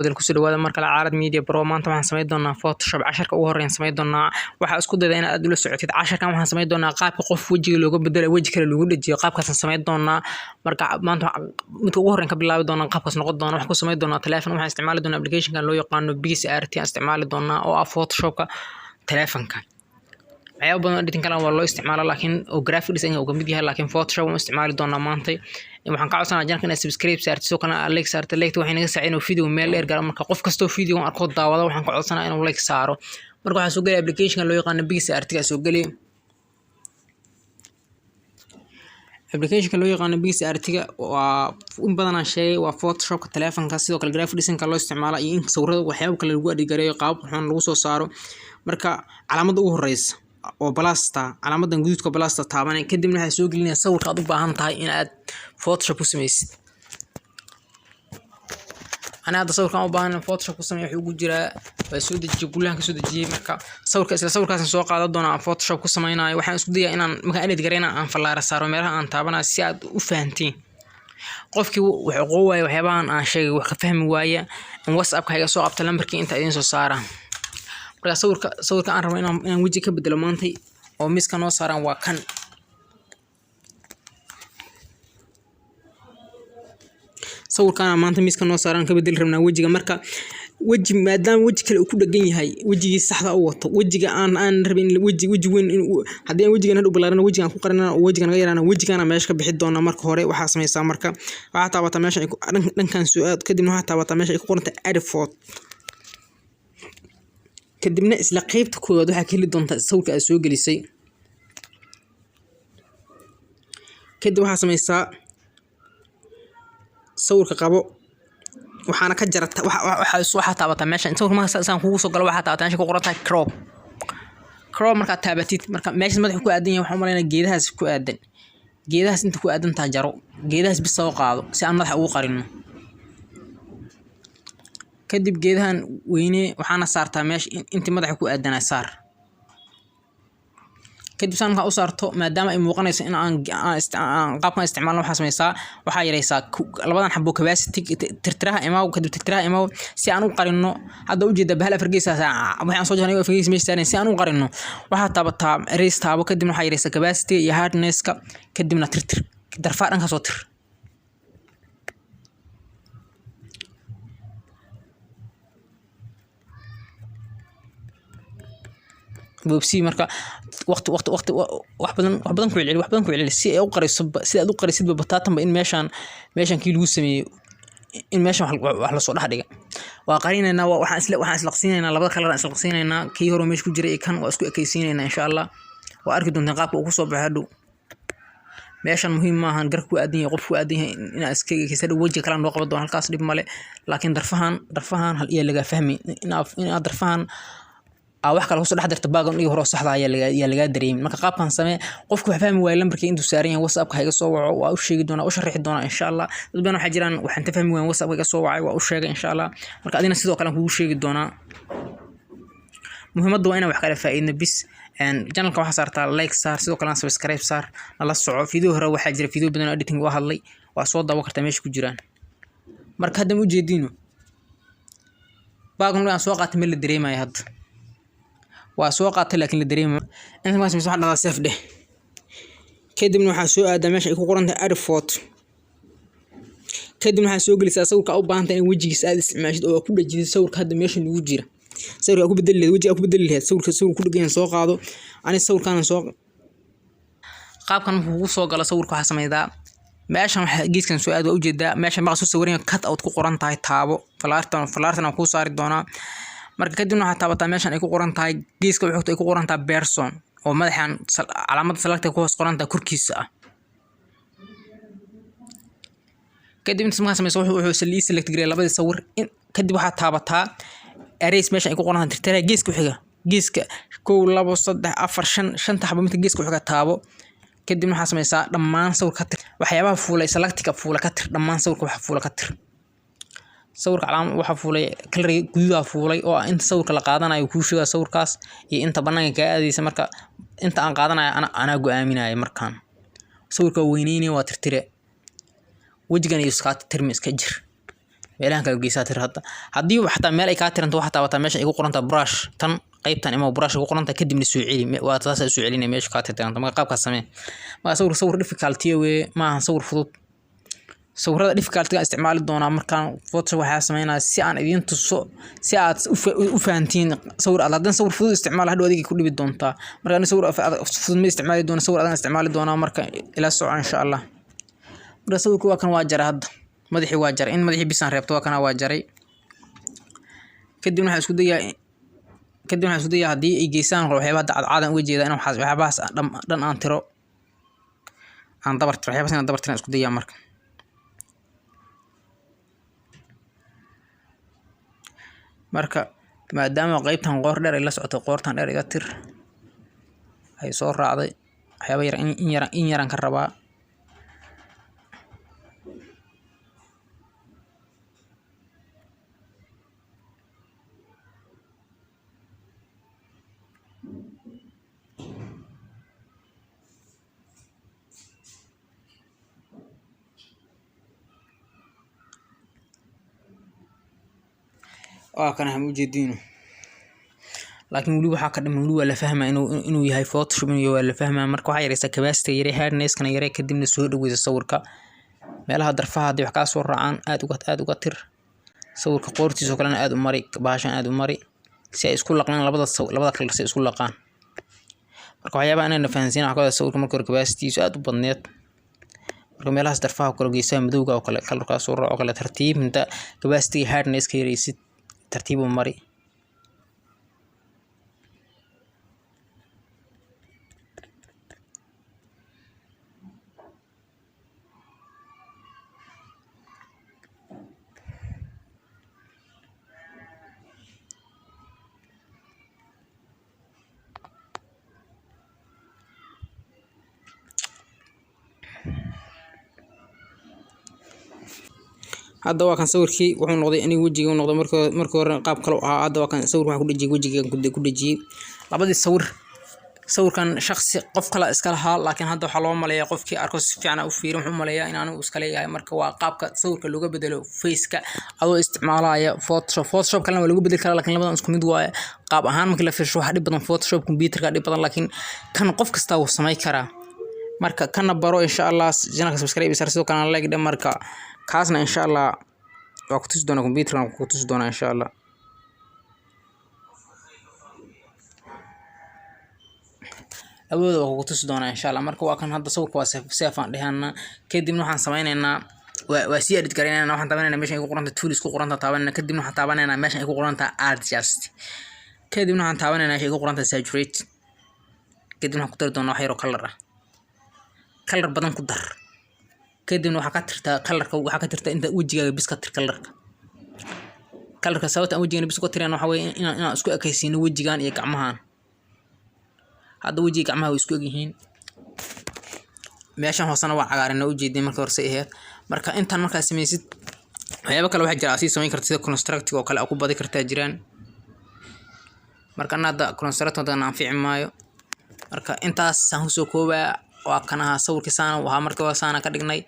بدل ku soo dhawaada marka la Caalad Media Pro maanta waxaan sameyn doonaa Photoshop casharka ugu horeyn sameyn doonaa waxa isku dayda in aad ula socotid casharkan waxaan sameyn doonaa qaabka qof wajiga looga bedelo waji kale loogu dhajiyo qaabkaas sameyn doonaa marka maanta midka ugu horeyn ka bilaabi doonaa qaabkaas noqon doona wax ku sameyn doonaa telefoon waxaan isticmaali doonaa application-kan loo yaqaano PixArt aan isticmaali doonaa oo ah Photoshop-ka telefoonka waxyaabo badan editing kale waa loo isticmaalaa laakiin oo graphic design uu kamid yahay laakiin Photoshop waan isticmaali doonaa maanta waxaan ka codsanayaa jankan inaad subscribe saartid soo kana like saartid like waxay naga saacideen video meel dheer gaar marka qof kasto video arko daawada waxaan ka codsanayaa inuu like saaro marka waxaan soo galay application-kan loo yaqaan PixArt ka soo galay application-kan loo yaqaan PixArt ka waa in badan aan sheegay waa Photoshop-ka telefoonka sidoo kale graphic design ka loo isticmaalaa iyo in sawirada waxyaabo kale lagu adeegareeyo qaab waxaan lagu soo saaro marka calaamada ugu horeysa oo balasta calaamadan guduudka balasta taabanay kadibna waxa soo gelinaya sawirka aad u baahan tahay in aad Photoshop ku sameysid ana hada sawirkan u baahan Photoshop ku sameeyo wuxuu ugu jiraa waa soo dejiyo guulahan ka soo dejiyay marka sawirkaas soo qaadan doonaa Photoshop ku sameynayo waxaan isku dayaa inaan marka edit gareena aan fallaara saaro meelaha aan taabanayo si aad u fahantiin qofkii wuxuu qoway waxyaabahan aan sheegay wax ka fahmi waaya in WhatsApp-ka iga soo qabta lambarkii inta idin soo saara marka sawirka aan rabo inaan waji ka bedelo maantay oo miska noo saaran waa kan sawirkan maanta miska noo saaran ka bedel rabnaa wajiga marka waji maadaama waji kale uu ku dhagan yahay wajigii saxda u wato wajiga aan rabin waji weyn hadii wajigan hadhow balaarana wajigan ku qarinaa oo wajigan naga yaraana wajigana meesha ka bixi doona marka hore waxa sameeysaa marka waxa taabata meesha dhankan soo aad kadibna waxa taabata meesha ay ku qoranta add photo kadibna isla qaybta koowaad waxa ka heli doonta sawirka aad soo gelisay kadib waxa sameeysaa sawirka qabo waxaana ka jarata waxa taabata meesha sawirka marka saan kugu soo galo waxa taabata meesha ku qoranta crop marka taabatid marka meesha madax ku aadan yahay waxa umaleynaa geedahaas inta ku aadan taa jaro geedahaas bis soo qaado si aan madaxa ugu qarino kadib geedahan weyne waxaana saartaa meesha inta madaxa ku aadanaa saar kadib sanka u saarto maadaama ay muuqanayso in aan qaabkan isticmaalno waxa sameeysaa waxa yareysaa labadan xabo capacity tirtiraha imaw si aan u qarino hadda u jeeda bahal afargeesa waxaan soo jeednay afargeesa meesha saaran si aan u qarino waxa taabata erase taabo kadibna waxa yareysaa capacity iyo hardness-ka kadibna tirtir darfaa dhanka soo tir بوبسي marka waqti wax badan ku celceli si ay u qariso si aad u qarisid bataatanba in meeshan kii lagu sameeyo in meeshan wax la soo dhaxdhiga waa qarinayna waxaan islaqsiinayna labada kale aan islaqsiinayna kii hore meesha ku jiray kan waa isku ekaysiinayna insha Allah waa arki doontaan qaabka uu ku soo baxo meeshan muhiim ma ahan garku aadan yahay qofku aadan yahay in iska ekaysido wajiga kala noo qaban doon halkaas dib male laakiin darfahan hal iyo laga fahmi in darfahan wax kale soo dhaxdirta baagan iyo hore saxda ayaa laga dareemay marka qaabkan samee qofku wax fahmi waayay lambarkii intuu saaran yahay WhatsApp-ka iga soo waco waa u sheegi doona u sharaxi doona insha Allah dad badan waxa jiraan waxaan ta fahmi waayay WhatsApp-ka iga soo wacay waa u sheegay insha Allah marka adina sidoo kale kugu sheegi doona muhiimaddu waa in wax kale faa'iidna bis channel-ka waxa saartaa like saar sidoo kale subscribe saar la soco video hore waxa jira video badan oo editing waa hadlay waa soo daawo kartaa meesha ku jiraan marka hadda u jeedino baagan aan soo qaatay meel la dareemayo hadda waa soo qaatay laakiin la dareemo inta ma sameeyso waxa saf dheh kadibna waxa soo aadaa meesha ay ku qoranta add photo kadibna waxa soo gelisaa sawirka u baahan tahay in wajigiisa aad isticmaashid oo ku dhajisid sawirka hadda meesha lagu jira sawirka ku bedel leeyahay wajiga ku bedel leeyahay sawirka ku dhagan soo qaado ani sawirkan soo qaabkan wuxuu soo gala sawirka waxa sameeydaa meeshan waxa geeskan soo aad waa u jeedaa meesha ma soo sawiran cut out ku qoran tahay taabo falaartan ku saari doona marka kadibna waxa taabata meeshan ay ku qoran tahay geeska wuxuu ay ku qoran tahay person oo madaxan calaamad select ku hoos qoran tahay kurkiisa ah kadibna samee sameyso wuxuu select gareey labada sawir kadib waxa taabata erase meeshan ay ku qoran tahay tirtira geeska xiga geeska 1 2 3 4 5 shanta xabo mid geeska xiga taabo kadibna waxa sameysaa dhammaan sawirka waxyaabaha fuulay selectka fuula ka tir dhammaan sawirka waxa fuula ka tir sawirka calaamad waxa fuulay kala guduuda fuulay oo inta sawirka la qaadanayo ku sheega sawirkaas iyo inta banaanka ka aadaysa marka inta aan qaadanayo ana go'aaminayo markaan sawirka weyneynay waa tirtire wajigan iyo iska tirmi iska jir meelahan kala geysaa tir hadda haddii xataa meel ay ka tiranto waxa taa meesha ay ku qoranta brush tan qaybtan ama brush ku qoranta kadibna soo celi waa taas soo celinay meesha ka tiranta marka qaabka samee ma sawir difficulty way ma sawir fudud sawirada difficulty isticmaali doona markaan Photoshop waxa sameeynaa si aan idin tuso si aad u fahantiin sawir aad sawir fudud isticmaal hadhow adiga ku dhibi doontaa markaan sawir fudud ma isticmaali doona sawir aad isticmaali doona marka ila soo insha Allah marka sawirku waa kan waa jaray hadda madaxii waa jaray in madaxii bisan reebto waa kana waa jaray kadibna waxa isku dayaa hadii ay geysaan waxyaabo caadan uga jeeda in waxyaabahaas dhan aan tiro aan dabartiro waxyaabahaas aan dabartiro isku dayaa marka maadaama qaybtan qoor dheer ay la socoto qoortan dheer iga tir ay soo raacday waxyaabo yar in yaran ka rabaa كان هم وجدينه لكن ولي waxa ka dhiman wali la fahmaa inuu yahay Photoshop iyo wala fahmaa marka waxa yareysa capacity yare hardness kana yare kadibna soo dhaweysa sawirka meelaha darfaha hadii wax ka soo raacaan aad uga tir sawirka qoortiisa kalena aad u mari baashan aad u mari si ay isku laqaan labada kala si isku laqaan marka waxyaabo inaan fahansiin waxa sawirka marka capacity aad u badneed marka meelaha darfaha kala geesaa madowga oo kale kalka soo raaco kala tartiib inta capacity hardness ka yareysid ترتيب مري هذا وكان صوركي وحنا نقضي أني وجهي ونقضي مركور قاب كلو هذا وكان صور واحد كل وجهي كل جي لابد صور كان شخص قف كلا إسكالها لكن هذا حلوة ملايا قف كي أركز في عنا وفير محمد ملايا إن أنا إسكاليا مركوا قاب صور كلوجا بدلوا فيسك أو استعمالها يا فوتوشوب كلام لوجا بدل كلا لكن لابد نسكن دواء قاب أهم كلا في شو حد بدن فوتوشوب كمبيوتر قاعد بدن لكن كان قف كستاو سماي كرا مركا كان برو إن شاء الله جناك سبسكرايب يسرسو كان لايك ده مركا كاسنا إن شاء الله وقت تصدقنا كمبيوتر وقت تصدقنا إن شاء الله أبدا وقت تصدقنا إن شاء الله مركو وكان هذا صور كويس سيفان لهنا كديم نحن سمعنا وسيادة كرينا نحن تابعنا ماشي يقول قرنت توليس يقول قرنت تابعنا كديم نحن تابعنا ماشي يقول قرنت أرتجست كديم نحن تابعنا ماشي يقول قرنت ساتوريت كديم نحن قدرت إنه حيرو كلر بدن قدر كديم waxa ka tirta colorka waxa ka tirta inta wajiga bis ka tir colorka sababta wajiga bis ku tiraan waxa way in isku ekaysiino wajigan iyo gacmahan hada wajiga gacmaha way isku egyihiin meeshan hoosana waa cagaaran oo jeedin marka hore ahayd marka intan marka sameeysid waxyaabo kale waxa jira asii sameyn kartid sida constructive oo kale ku badi kartaa jiraan marka nada constructive aan fiicin maayo marka intaas aan soo koobaa waa kana sawirka saana waxa markaa saana ka dhignay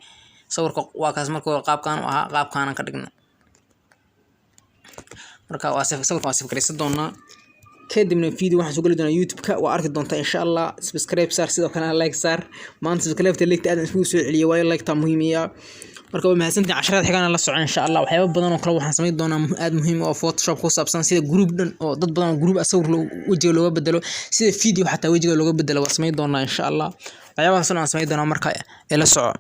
sawirka waa kaas markaa qaabkan ka dhignay marka waa sawirka waa fikraysan doonaa kadibna video waxaan soo gali doonaa YouTube-ka waa arki doontaa insha Allah subscribe saar sidoo kale like saar maanta subscribe like aad isku soo celiyo way like ta muhiimiya marka waa mahadsantahay casharada xigana la socon insha Allah waxyaabo badan oo kale waxaan sameyn doonaa aad muhiim oo Photoshop ku saabsan sida group dhan oo dad badan oo group sawir wajiga looga bedelo sida video xataa wajiga looga bedelo waa sameyn doonaa insha Allah waxyaabahaas aan sameyn doonaa marka ila soco